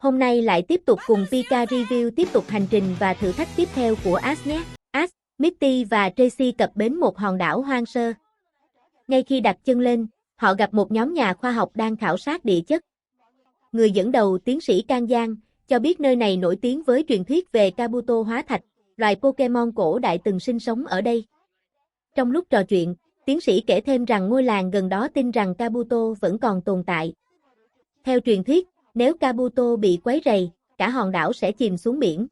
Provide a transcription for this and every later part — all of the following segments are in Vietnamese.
Hôm nay lại tiếp tục cùng Pika Review tiếp tục hành trình và thử thách tiếp theo của Ash nhé. Ash, Mitty và Tracy cập bến một hòn đảo hoang sơ. Ngay khi đặt chân lên, họ gặp một nhóm nhà khoa học đang khảo sát địa chất. Người dẫn đầu tiến sĩ Can Giang cho biết nơi này nổi tiếng với truyền thuyết về Kabuto hóa thạch, loài Pokemon cổ đại từng sinh sống ở đây. Trong lúc trò chuyện, tiến sĩ kể thêm rằng ngôi làng gần đó tin rằng Kabuto vẫn còn tồn tại. Theo truyền thuyết, nếu Kabuto bị quấy rầy, cả hòn đảo sẽ chìm xuống biển.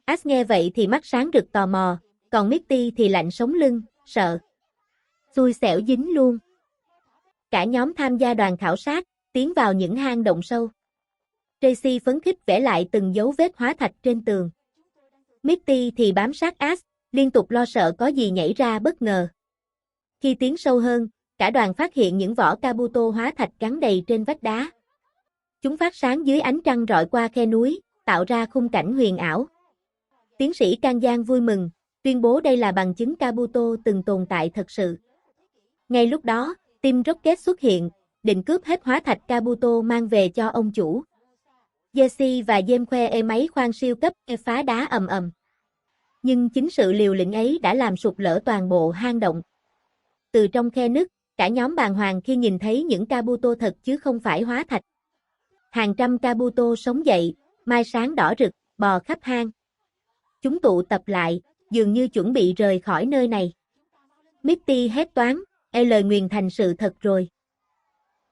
Ash nghe vậy thì mắt sáng rực tò mò, còn Mitty thì lạnh sống lưng, sợ. Xui xẻo dính luôn. Cả nhóm tham gia đoàn khảo sát, tiến vào những hang động sâu. Tracy phấn khích vẽ lại từng dấu vết hóa thạch trên tường. Mitty thì bám sát Ash, liên tục lo sợ có gì nhảy ra bất ngờ. Khi tiến sâu hơn, cả đoàn phát hiện những vỏ Kabuto hóa thạch gắn đầy trên vách đá. Chúng phát sáng dưới ánh trăng rọi qua khe núi, tạo ra khung cảnh huyền ảo. Tiến sĩ Can Giang vui mừng, tuyên bố đây là bằng chứng Kabuto từng tồn tại thật sự. Ngay lúc đó, Team Rocket xuất hiện, định cướp hết hóa thạch Kabuto mang về cho ông chủ. Jesse và James khoe máy khoan siêu cấp phá đá ầm ầm. Nhưng chính sự liều lĩnh ấy đã làm sụp lở toàn bộ hang động. Từ trong khe nứt, cả nhóm bàng hoàng khi nhìn thấy những Kabuto thật chứ không phải hóa thạch. Hàng trăm Kabuto sống dậy, mai sáng đỏ rực, bò khắp hang. Chúng tụ tập lại, dường như chuẩn bị rời khỏi nơi này. Mitty hét toáng, lời nguyền thành sự thật rồi.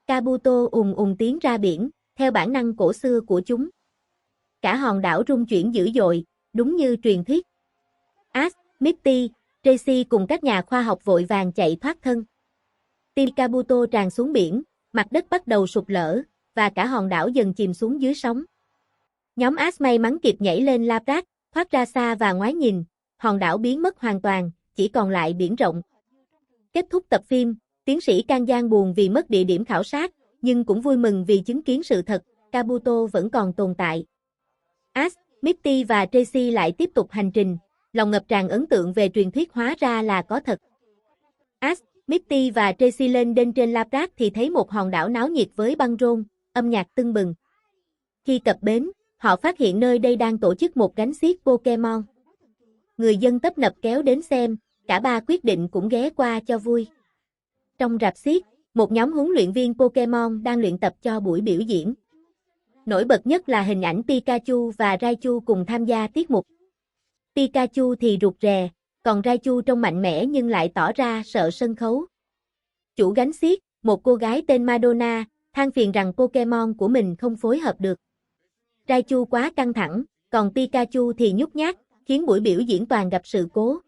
Kabuto ùn tiến ra biển, theo bản năng cổ xưa của chúng. Cả hòn đảo rung chuyển dữ dội, đúng như truyền thuyết. Ash, Mitty, Tracy cùng các nhà khoa học vội vàng chạy thoát thân. Team Kabuto tràn xuống biển, mặt đất bắt đầu sụp lở, và cả hòn đảo dần chìm xuống dưới sóng. Nhóm Ash may mắn kịp nhảy lên Lapras, thoát ra xa và ngoái nhìn, hòn đảo biến mất hoàn toàn, chỉ còn lại biển rộng. Kết thúc tập phim, tiến sĩ Can Giang buồn vì mất địa điểm khảo sát, nhưng cũng vui mừng vì chứng kiến sự thật, Kabuto vẫn còn tồn tại. Ash, Mitty và Tracy lại tiếp tục hành trình, lòng ngập tràn ấn tượng về truyền thuyết hóa ra là có thật. Ash, Mitty và Tracy lên đến trên Lapras thì thấy một hòn đảo náo nhiệt với băng rôn, âm nhạc tưng bừng. Khi cập bến, họ phát hiện nơi đây đang tổ chức một gánh xiếc Pokemon. Người dân tấp nập kéo đến xem, cả ba quyết định cũng ghé qua cho vui. Trong rạp xiếc, một nhóm huấn luyện viên Pokemon đang luyện tập cho buổi biểu diễn. Nổi bật nhất là hình ảnh Pikachu và Raichu cùng tham gia tiết mục. Pikachu thì rụt rè, còn Raichu trông mạnh mẽ nhưng lại tỏ ra sợ sân khấu. Chủ gánh xiếc, một cô gái tên Madonna, than phiền rằng Pokemon của mình không phối hợp được. Raichu quá căng thẳng, còn Pikachu thì nhút nhát, khiến buổi biểu diễn toàn gặp sự cố.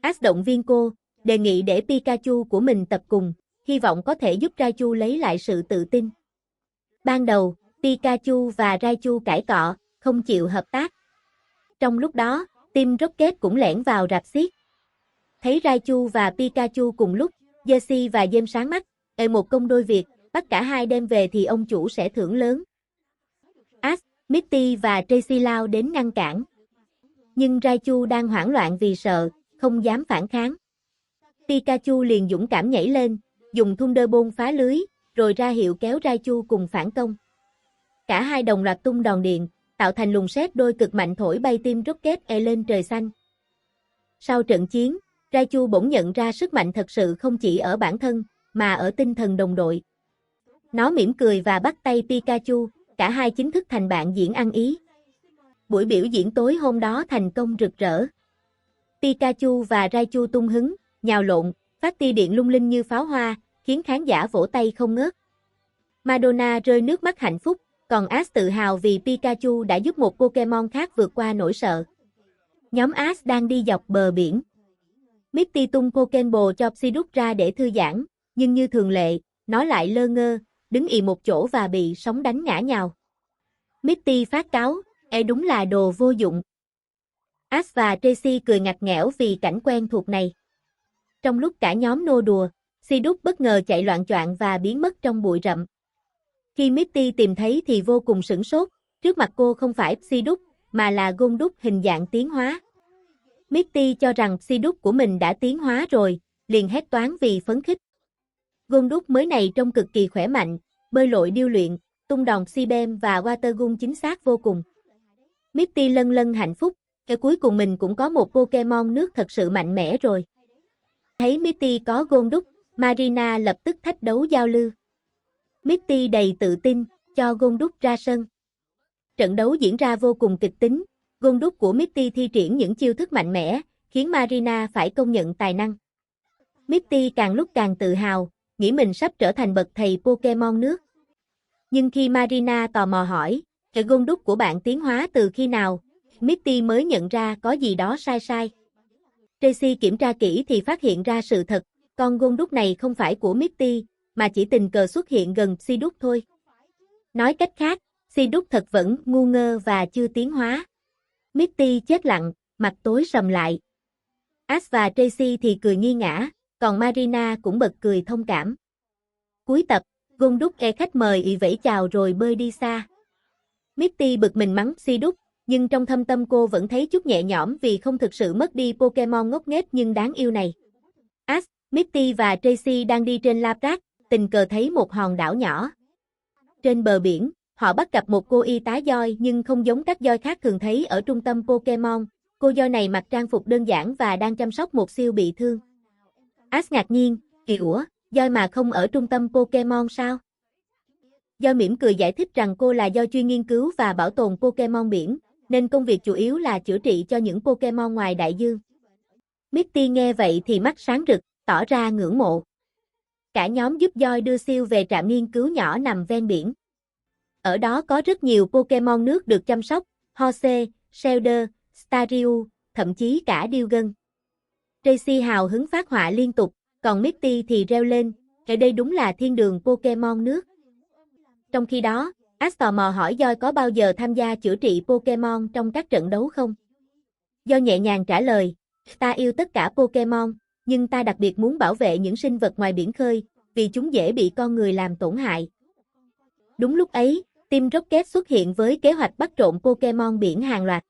Ash động viên cô, đề nghị để Pikachu của mình tập cùng, hy vọng có thể giúp Raichu lấy lại sự tự tin. Ban đầu, Pikachu và Raichu cãi cọ, không chịu hợp tác. Trong lúc đó, Team Rocket cũng lẻn vào rạp xiếc. Thấy Raichu và Pikachu cùng lúc, Jesse và James sáng mắt, một công đôi việc, bắt cả hai đem về thì ông chủ sẽ thưởng lớn. Ash, Mitty và Tracy lao đến ngăn cản. Nhưng Raichu đang hoảng loạn vì sợ, không dám phản kháng. Pikachu liền dũng cảm nhảy lên, dùng Thunderbolt phá lưới, rồi ra hiệu kéo Raichu cùng phản công. Cả hai đồng loạt tung đòn điện, tạo thành luồng sét đôi cực mạnh thổi bay Team Rocket lên trời xanh. Sau trận chiến, Raichu bỗng nhận ra sức mạnh thật sự không chỉ ở bản thân, mà ở tinh thần đồng đội. Nó mỉm cười và bắt tay Pikachu, cả hai chính thức thành bạn diễn ăn ý. Buổi biểu diễn tối hôm đó thành công rực rỡ. Pikachu và Raichu tung hứng, nhào lộn, phát tia điện lung linh như pháo hoa, khiến khán giả vỗ tay không ngớt. Madonna rơi nước mắt hạnh phúc, còn Ash tự hào vì Pikachu đã giúp một Pokemon khác vượt qua nỗi sợ. Nhóm Ash đang đi dọc bờ biển. Mitty tung Pokéball cho Psyduck ra để thư giãn, nhưng như thường lệ, nó lại lơ ngơ, đứng ì một chỗ và bị sóng đánh ngã nhào. Mitty phát cáu, đúng là đồ vô dụng. Ash và Tracy cười ngặt nghẽo vì cảnh quen thuộc này. Trong lúc cả nhóm nô đùa, Psyduck bất ngờ chạy loạng choạng và biến mất trong bụi rậm. Khi Mitty tìm thấy thì vô cùng sửng sốt, trước mặt cô không phải Psyduck, mà là Golduck hình dạng tiến hóa. Mitty cho rằng Psyduck của mình đã tiến hóa rồi, liền hét toáng vì phấn khích. Golduck mới này trông cực kỳ khỏe mạnh, bơi lội điêu luyện, tung đòn Sibem và Water Gun chính xác vô cùng. Misty lân lân hạnh phúc, cuối cùng mình cũng có một Pokemon nước thật sự mạnh mẽ rồi. Thấy Misty có Golduck, Marina lập tức thách đấu giao lưu. Misty đầy tự tin, cho Golduck ra sân. Trận đấu diễn ra vô cùng kịch tính, Golduck của Misty thi triển những chiêu thức mạnh mẽ, khiến Marina phải công nhận tài năng. Misty càng lúc càng tự hào, nghĩ mình sắp trở thành bậc thầy Pokemon nước. Nhưng khi Marina tò mò hỏi, cái Golduck của bạn tiến hóa từ khi nào, Misty mới nhận ra có gì đó sai. Tracy kiểm tra kỹ thì phát hiện ra sự thật, con Golduck này không phải của Misty, mà chỉ tình cờ xuất hiện gần Psyduck thôi. Nói cách khác, Psyduck thật vẫn ngu ngơ và chưa tiến hóa. Misty chết lặng, mặt tối sầm lại. Ash và Tracy thì cười nghi ngã, còn Marina cũng bật cười thông cảm. Cuối tập, Golduck khách mời ị vẫy chào rồi bơi đi xa. Misty bực mình mắng Psyduck, nhưng trong thâm tâm cô vẫn thấy chút nhẹ nhõm vì không thực sự mất đi Pokemon ngốc nghếch nhưng đáng yêu này. Ash, Misty và Tracy đang đi trên Lapras, tình cờ thấy một hòn đảo nhỏ. Trên bờ biển, họ bắt gặp một cô y tá voi nhưng không giống các voi khác thường thấy ở trung tâm Pokemon. Cô voi này mặc trang phục đơn giản và đang chăm sóc một siêu bị thương. Ash ngạc nhiên, ủa, voi mà không ở trung tâm Pokemon sao? Voi mỉm cười giải thích rằng cô là voi chuyên nghiên cứu và bảo tồn Pokemon biển, nên công việc chủ yếu là chữa trị cho những Pokemon ngoài đại dương. Misty nghe vậy thì mắt sáng rực, tỏ ra ngưỡng mộ. Cả nhóm giúp voi đưa siêu về trạm nghiên cứu nhỏ nằm ven biển. Ở đó có rất nhiều Pokemon nước được chăm sóc, Hose, Shellder, Staryu, thậm chí cả Dilgun. Tracy hào hứng phát họa liên tục, còn Misty thì reo lên, ở đây đúng là thiên đường Pokemon nước. Trong khi đó, Ash tò mò hỏi voi có bao giờ tham gia chữa trị Pokemon trong các trận đấu không? Voi nhẹ nhàng trả lời, ta yêu tất cả Pokemon, nhưng ta đặc biệt muốn bảo vệ những sinh vật ngoài biển khơi, vì chúng dễ bị con người làm tổn hại. Đúng lúc ấy, Team Rocket xuất hiện với kế hoạch bắt trộm Pokemon biển hàng loạt.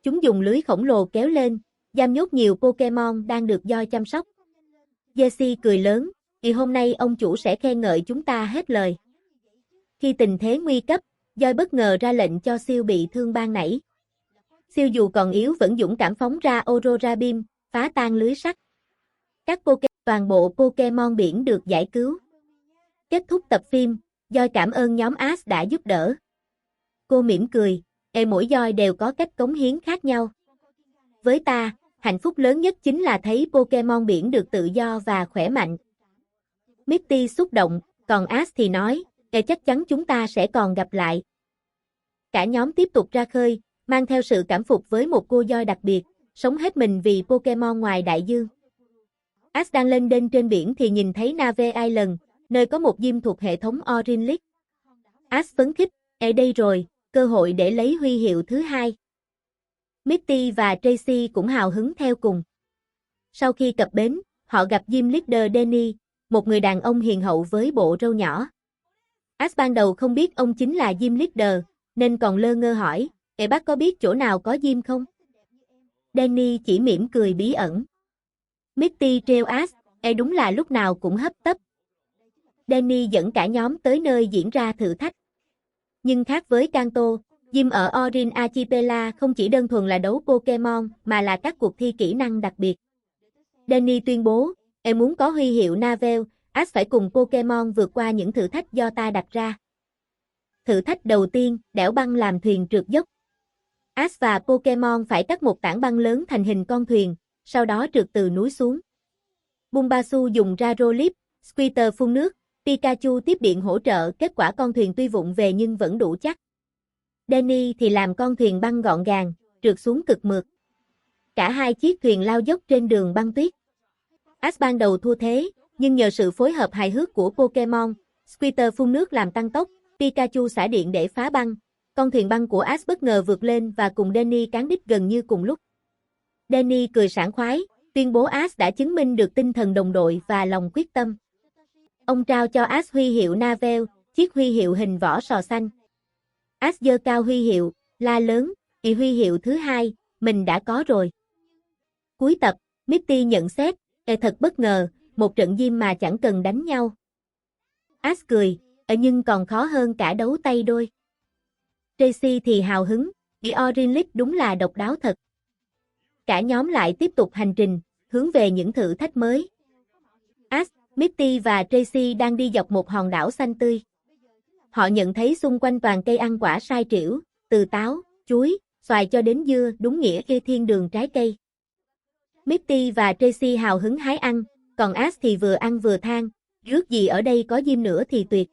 Chúng dùng lưới khổng lồ kéo lên, giam nhốt nhiều Pokemon đang được voi chăm sóc. Jessie cười lớn, thì hôm nay ông chủ sẽ khen ngợi chúng ta hết lời. Khi tình thế nguy cấp, voi bất ngờ ra lệnh cho siêu bị thương ban nãy. Siêu dù còn yếu vẫn dũng cảm phóng ra Aurora Beam, phá tan lưới sắt. Toàn bộ Pokemon biển được giải cứu. Kết thúc tập phim, voi cảm ơn nhóm Ash đã giúp đỡ. Cô mỉm cười, mỗi voi đều có cách cống hiến khác nhau. Với ta, hạnh phúc lớn nhất chính là thấy Pokemon biển được tự do và khỏe mạnh. Misty xúc động, còn Ash thì nói, chắc chắn chúng ta sẽ còn gặp lại. Cả nhóm tiếp tục ra khơi, mang theo sự cảm phục với một cô voi đặc biệt, sống hết mình vì Pokemon ngoài đại dương. Ash đang lên đên trên biển thì nhìn thấy Nave Island, nơi có một gym thuộc hệ thống Orange League. Ash phấn khích, ở đây rồi, cơ hội để lấy huy hiệu thứ 2. Misty và Tracy cũng hào hứng theo cùng. Sau khi cập bến, họ gặp gym leader Danny, một người đàn ông hiền hậu với bộ râu nhỏ. Ash ban đầu không biết ông chính là gym leader, nên còn lơ ngơ hỏi, bác có biết chỗ nào có gym không? Danny chỉ mỉm cười bí ẩn. Misty trêu Ash, đúng là lúc nào cũng hấp tấp. Danny dẫn cả nhóm tới nơi diễn ra thử thách. Nhưng khác với Kanto, gym ở Orin Archipelago không chỉ đơn thuần là đấu Pokemon mà là các cuộc thi kỹ năng đặc biệt. Danny tuyên bố, muốn có huy hiệu Navel, Ash phải cùng Pokemon vượt qua những thử thách do ta đặt ra. Thử thách đầu tiên, đẽo băng làm thuyền trượt dốc. Ash và Pokemon phải cắt một tảng băng lớn thành hình con thuyền, sau đó trượt từ núi xuống. Bulbasaur dùng Rarolip, Squirtle phun nước, Pikachu tiếp điện hỗ trợ, kết quả con thuyền tuy vụng về nhưng vẫn đủ chắc. Danny thì làm con thuyền băng gọn gàng, trượt xuống cực mượt. Cả hai chiếc thuyền lao dốc trên đường băng tuyết. Ash ban đầu thua thế, nhưng nhờ sự phối hợp hài hước của Pokemon, Squirtle phun nước làm tăng tốc, Pikachu xả điện để phá băng. Con thuyền băng của Ash bất ngờ vượt lên và cùng Danny cán đích gần như cùng lúc. Danny cười sảng khoái, tuyên bố Ash đã chứng minh được tinh thần đồng đội và lòng quyết tâm. Ông trao cho Ash huy hiệu Navel, chiếc huy hiệu hình vỏ sò xanh. Ash giơ cao huy hiệu, la lớn, huy hiệu thứ 2, mình đã có rồi. Cuối tập, Misty nhận xét, thật bất ngờ, một trận gym mà chẳng cần đánh nhau. Ash cười, Nhưng còn khó hơn cả đấu tay đôi. Tracy thì hào hứng, The Orange League đúng là độc đáo thật. Cả nhóm lại tiếp tục hành trình, hướng về những thử thách mới. Ash, Mitty và Tracy đang đi dọc một hòn đảo xanh tươi. Họ nhận thấy xung quanh toàn cây ăn quả sai trĩu, từ táo, chuối, xoài cho đến dưa, đúng nghĩa thiên đường trái cây. Mitty và Tracy hào hứng hái ăn, còn Ash thì vừa ăn vừa than, ước gì ở đây có diêm nữa thì tuyệt.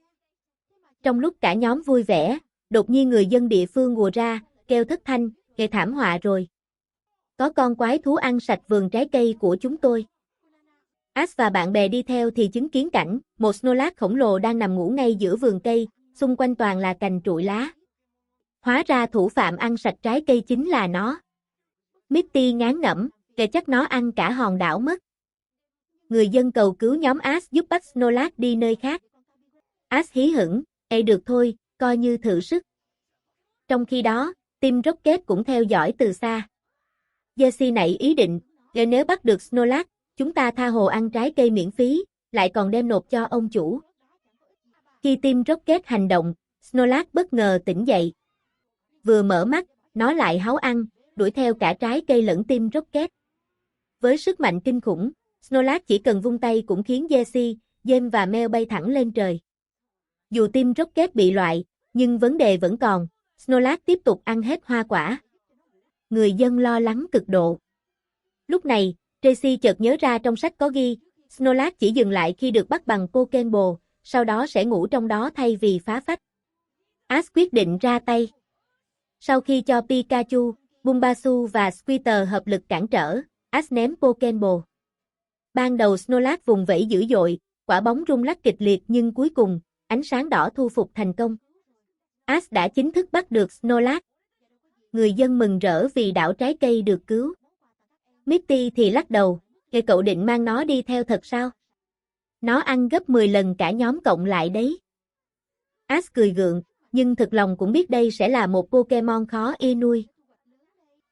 Trong lúc cả nhóm vui vẻ, đột nhiên người dân địa phương ùa ra, kêu thất thanh, gây thảm họa rồi. Có con quái thú ăn sạch vườn trái cây của chúng tôi. Ash và bạn bè đi theo thì chứng kiến cảnh, một Snorlax khổng lồ đang nằm ngủ ngay giữa vườn cây, xung quanh toàn là cành trụi lá. Hóa ra thủ phạm ăn sạch trái cây chính là nó. Mitty ngán ngẩm, kể chắc nó ăn cả hòn đảo mất. Người dân cầu cứu nhóm Ash giúp bắt Snorlax đi nơi khác. Ash hí hửng, được thôi, coi như thử sức. Trong khi đó, Team Rocket cũng theo dõi từ xa. Jessie nảy ý định, nếu bắt được Snorlax, chúng ta tha hồ ăn trái cây miễn phí, lại còn đem nộp cho ông chủ. Khi Team Rocket hành động, Snorlax bất ngờ tỉnh dậy. Vừa mở mắt, nó lại háu ăn, đuổi theo cả trái cây lẫn Team Rocket. Với sức mạnh kinh khủng, Snorlax chỉ cần vung tay cũng khiến Jessie, James và Mel bay thẳng lên trời. Dù Team Rocket bị loại, nhưng vấn đề vẫn còn, Snorlax tiếp tục ăn hết hoa quả. Người dân lo lắng cực độ. Lúc này, Tracy chợt nhớ ra trong sách có ghi, Snorlax chỉ dừng lại khi được bắt bằng Pokéball, sau đó sẽ ngủ trong đó thay vì phá phách. Ash quyết định ra tay. Sau khi cho Pikachu, Bulbasaur và Squirtle hợp lực cản trở, Ash ném Pokéball. Ban đầu Snorlax vùng vẫy dữ dội, quả bóng rung lắc kịch liệt nhưng cuối cùng, ánh sáng đỏ thu phục thành công. Ash đã chính thức bắt được Snorlax. Người dân mừng rỡ vì đảo trái cây được cứu. Mitty thì lắc đầu, cậu định mang nó đi theo thật sao? Nó ăn gấp 10 lần cả nhóm cộng lại đấy. Ash cười gượng, nhưng thực lòng cũng biết đây sẽ là một Pokemon khó y nuôi.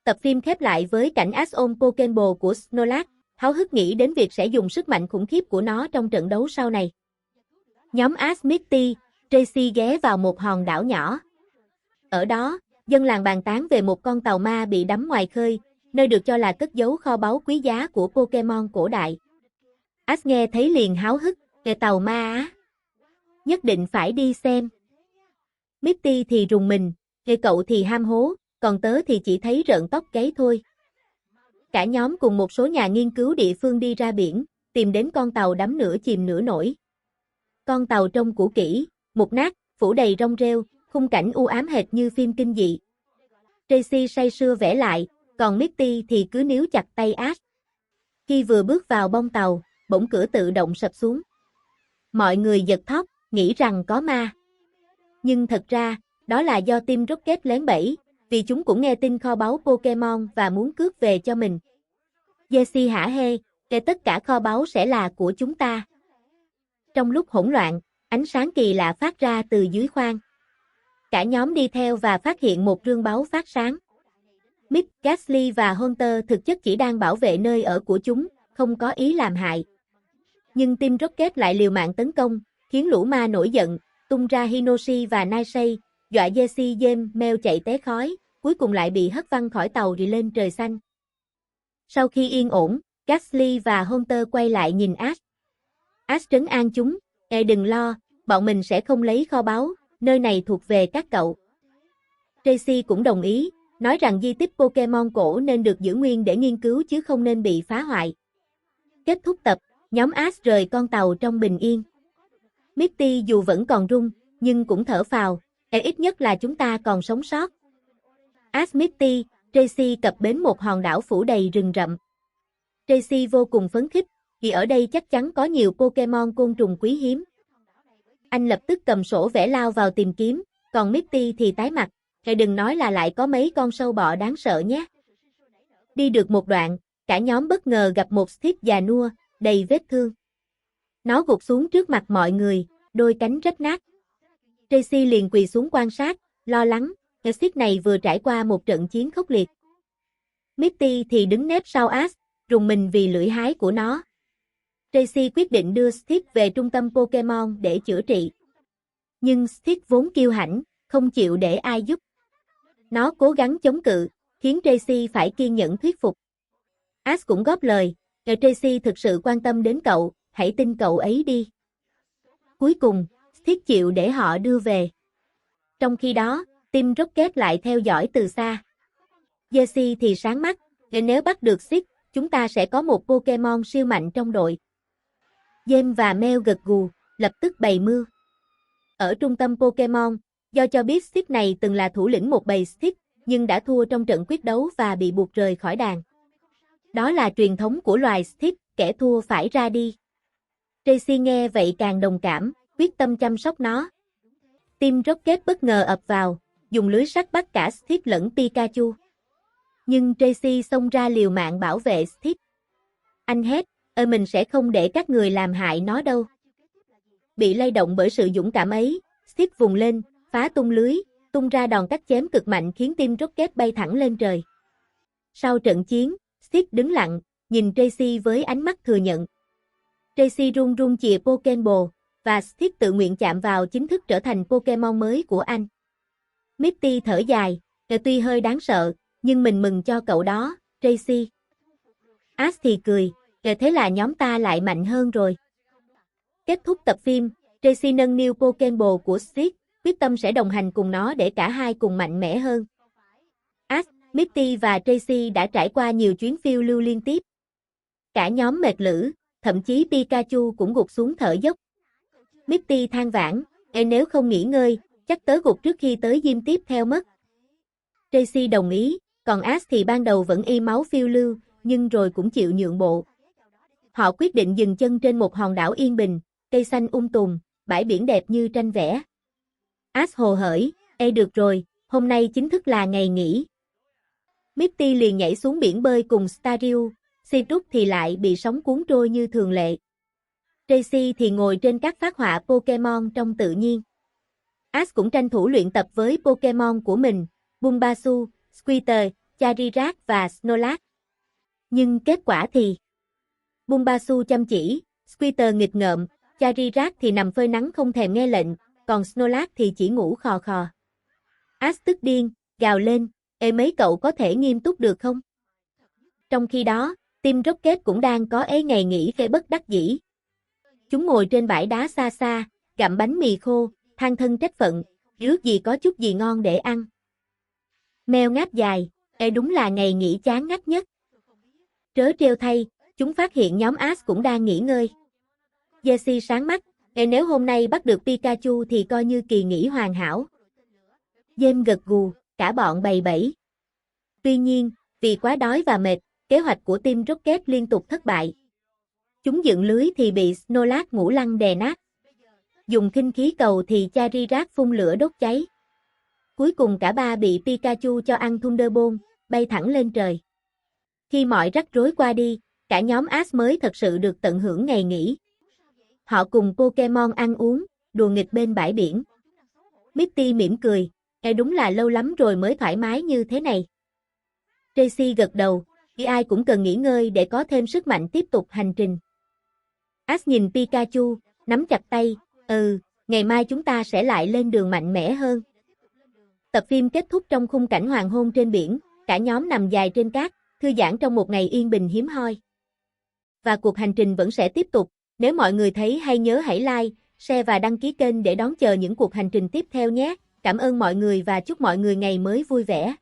Tập phim khép lại với cảnh Ash ôm Pokéball của Snorlax, háo hức nghĩ đến việc sẽ dùng sức mạnh khủng khiếp của nó trong trận đấu sau này. Nhóm Ash, Mitty, Tracy ghé vào một hòn đảo nhỏ. Ở đó, dân làng bàn tán về một con tàu ma bị đắm ngoài khơi, nơi được cho là cất giấu kho báu quý giá của Pokemon cổ đại. Ash nghe thấy liền háo hức, tàu ma á. Nhất định phải đi xem. Mitty thì rùng mình, cậu thì ham hố, còn tớ thì chỉ thấy rợn tóc gáy thôi. Cả nhóm cùng một số nhà nghiên cứu địa phương đi ra biển, tìm đến con tàu đắm nửa chìm nửa nổi. Con tàu trông cũ kỹ, mục nát, phủ đầy rong rêu, khung cảnh u ám hệt như phim kinh dị. Tracy say sưa vẽ lại, còn Mitty thì cứ níu chặt tay Ash. Khi vừa bước vào bong tàu, bỗng cửa tự động sập xuống. Mọi người giật thót, nghĩ rằng có ma. Nhưng thật ra, đó là do Team Rocket lén bẫy, vì chúng cũng nghe tin kho báu Pokemon và muốn cướp về cho mình. Jessie hả hê, tất cả kho báu sẽ là của chúng ta. Trong lúc hỗn loạn, ánh sáng kỳ lạ phát ra từ dưới khoang. Cả nhóm đi theo và phát hiện một rương báu phát sáng. Mick, Gastly và Hunter thực chất chỉ đang bảo vệ nơi ở của chúng, không có ý làm hại. Nhưng Team Rocket lại liều mạng tấn công, khiến lũ ma nổi giận, tung ra Hinoshi và Nightshade, dọa Jessie, James, Mel chạy té khói, cuối cùng lại bị hất văng khỏi tàu đi lên trời xanh. Sau khi yên ổn, Gastly và Hunter quay lại nhìn Ash. Ash trấn an chúng, đừng lo, bọn mình sẽ không lấy kho báu, nơi này thuộc về các cậu. Tracy cũng đồng ý, nói rằng di tích Pokemon cổ nên được giữ nguyên để nghiên cứu chứ không nên bị phá hoại. Kết thúc tập, nhóm Ash rời con tàu trong bình yên. Mitty dù vẫn còn run, nhưng cũng thở phào, ít nhất là chúng ta còn sống sót. Ash, Mitty, Tracy cập bến một hòn đảo phủ đầy rừng rậm. Tracy vô cùng phấn khích, vì ở đây chắc chắn có nhiều Pokemon côn trùng quý hiếm. Anh lập tức cầm sổ vẽ lao vào tìm kiếm, còn Mitty thì tái mặt, đừng nói là lại có mấy con sâu bọ đáng sợ nhé. Đi được một đoạn, cả nhóm bất ngờ gặp một Steve già nua, đầy vết thương. Nó gục xuống trước mặt mọi người, đôi cánh rách nát. Tracy liền quỳ xuống quan sát, lo lắng, Steve này vừa trải qua một trận chiến khốc liệt. Mitty thì đứng nép sau Ash, rùng mình vì lưỡi hái của nó. Tracy quyết định đưa Steve về trung tâm Pokemon để chữa trị. Nhưng Steve vốn kiêu hãnh, không chịu để ai giúp. Nó cố gắng chống cự, khiến Tracy phải kiên nhẫn thuyết phục. Ash cũng góp lời, Tracy thực sự quan tâm đến cậu, hãy tin cậu ấy đi. Cuối cùng, Steve chịu để họ đưa về. Trong khi đó, Team Rocket lại theo dõi từ xa. Jesse thì sáng mắt, nếu bắt được Steve, chúng ta sẽ có một Pokemon siêu mạnh trong đội. James và Mel gật gù, lập tức bày mưu. Ở trung tâm Pokemon, do cho biết Steve này từng là thủ lĩnh một bầy Steve, nhưng đã thua trong trận quyết đấu và bị buộc rời khỏi đàn. Đó là truyền thống của loài Steve, kẻ thua phải ra đi. Tracy nghe vậy càng đồng cảm, quyết tâm chăm sóc nó. Team Rocket bất ngờ ập vào, dùng lưới sắt bắt cả Steve lẫn Pikachu. Nhưng Tracy xông ra liều mạng bảo vệ Steve. Anh hét, mình sẽ không để các người làm hại nó đâu. Bị lay động bởi sự dũng cảm ấy, Steve vùng lên, phá tung lưới, tung ra đòn cắt chém cực mạnh khiến Team Rocket bay thẳng lên trời. Sau trận chiến, Steve đứng lặng, nhìn Tracy với ánh mắt thừa nhận. Tracy run run chìa Pokéball, và Steve tự nguyện chạm vào chính thức trở thành Pokemon mới của anh. Misty thở dài, tuy hơi đáng sợ, nhưng mình mừng cho cậu đó, Tracy. Ash thì cười, thế là nhóm ta lại mạnh hơn rồi. Kết thúc tập phim, Tracy nâng niu Pokéball của Steve, quyết tâm sẽ đồng hành cùng nó để cả hai cùng mạnh mẽ hơn. Ash, Misty và Tracy đã trải qua nhiều chuyến phiêu lưu liên tiếp. Cả nhóm mệt lử, thậm chí Pikachu cũng gục xuống thở dốc. Misty than vãn, nếu không nghỉ ngơi, chắc tớ gục trước khi tới gym tiếp theo mất. Tracy đồng ý, còn Ash thì ban đầu vẫn y máu phiêu lưu, nhưng rồi cũng chịu nhượng bộ. Họ quyết định dừng chân trên một hòn đảo yên bình, cây xanh tùm, bãi biển đẹp như tranh vẽ. Ash hồ hởi, được rồi, hôm nay chính thức là ngày nghỉ. Misty liền nhảy xuống biển bơi cùng Staryu, Citrus thì lại bị sóng cuốn trôi như thường lệ. Tracy thì ngồi trên các phác họa Pokemon trong tự nhiên. Ash cũng tranh thủ luyện tập với Pokemon của mình, Bulbasaur, Squirtle, Charizard và Snorlax. Nhưng kết quả thì Bulbasaur chăm chỉ, Squirtle nghịch ngợm, Charizard thì nằm phơi nắng không thèm nghe lệnh, còn Snorlax thì chỉ ngủ khò khò. Ash tức điên, gào lên, mấy cậu có thể nghiêm túc được không? Trong khi đó, Team Rocket cũng đang có ngày nghỉ phê bất đắc dĩ. Chúng ngồi trên bãi đá xa xa, gặm bánh mì khô, than thân trách phận, ước gì có chút gì ngon để ăn. Mèo ngáp dài, đúng là ngày nghỉ chán ngắt nhất. Trớ trêu thay, chúng phát hiện nhóm Ash cũng đang nghỉ ngơi. Jesse sáng mắt, nếu hôm nay bắt được Pikachu thì coi như kỳ nghỉ hoàn hảo. James gật gù, cả bọn bầy bẫy. Tuy nhiên, vì quá đói và mệt, kế hoạch của Team Rocket liên tục thất bại. Chúng dựng lưới thì bị Snorlax ngủ lăn đè nát. Dùng khinh khí cầu thì Charizard phun lửa đốt cháy. Cuối cùng cả ba bị Pikachu cho ăn Thunderbolt, bay thẳng lên trời. Khi mọi rắc rối qua đi, cả nhóm Ash mới thật sự được tận hưởng ngày nghỉ. Họ cùng Pokemon ăn uống, đùa nghịch bên bãi biển. Misty mỉm cười, đúng là lâu lắm rồi mới thoải mái như thế này. Tracy gật đầu, ai cũng cần nghỉ ngơi để có thêm sức mạnh tiếp tục hành trình. Ash nhìn Pikachu, nắm chặt tay, ngày mai chúng ta sẽ lại lên đường mạnh mẽ hơn. Tập phim kết thúc trong khung cảnh hoàng hôn trên biển, cả nhóm nằm dài trên cát, thư giãn trong một ngày yên bình hiếm hoi. Và cuộc hành trình vẫn sẽ tiếp tục, nếu mọi người thấy hay nhớ hãy like, share và đăng ký kênh để đón chờ những cuộc hành trình tiếp theo nhé. Cảm ơn mọi người và chúc mọi người ngày mới vui vẻ.